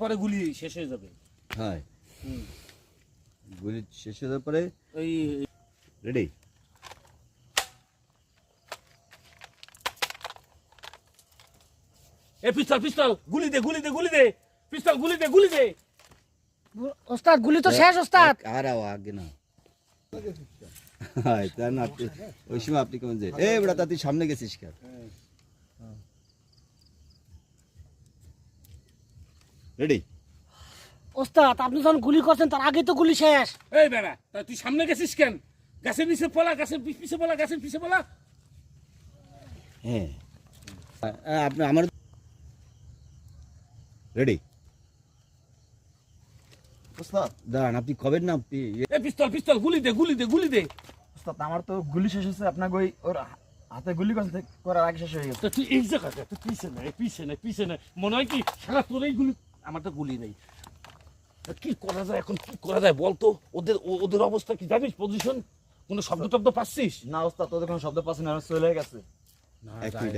পরে গুলি শেষ হয়ে যাবে। হ্যাঁ গুলি শেষ হয়ে যাওয়ার পরে এই রেডি। পিস্তল পিস্তল গুলি দে গুলি দে গুলি দে পিস্তল গুলি দে গুলি দে। ওস্তাদ গুলি তো শেষ ওস্তাদ। আর আগে না হ্যাঁ তা না ওই সময় আপনি কেমন যে এই বেটা তা তুই সামনে গেছিস কেন? রেডি। ওস্তাদ আপনি যখন গুলি করছেন তার আগে তো গুলি শেষ। এই বেড়া তা তুই সামনে গেছিস কেন? গাছের নিচে পলা, গাছের পিছে পলা, গাছের পিছে পলা। হ্যাঁ আপনি আমার রেডি। ওস্তাদ দাঁড়ান আপনি কবেন না আপনি পিস্তল পিস্তল গুলি দে গুলি দে গুলি দে। ওস্তাদ আমার তো গুলি শেষ হয়েছে, আপনাকে ওই ওর হাতে গুলি করার আগে শেষ হয়ে গেছে। তা তুই এই জায়গাটা তুই পিছে নে পিছে নে পিছে নে। মনে হয় কি সারা তোরই গুলি, আমার তো গুলি নেই। তা কি করা যায় এখন, কি করা যায় বলতো? ওদের ওদের অবস্থা কি জানিস? পজিশন কোনো শব্দ টব্দ পাচ্ছিস? না ওস্তাদ তোদের কোনো শব্দ পাচ্ছি না, চলে গেছে। এক মিনিট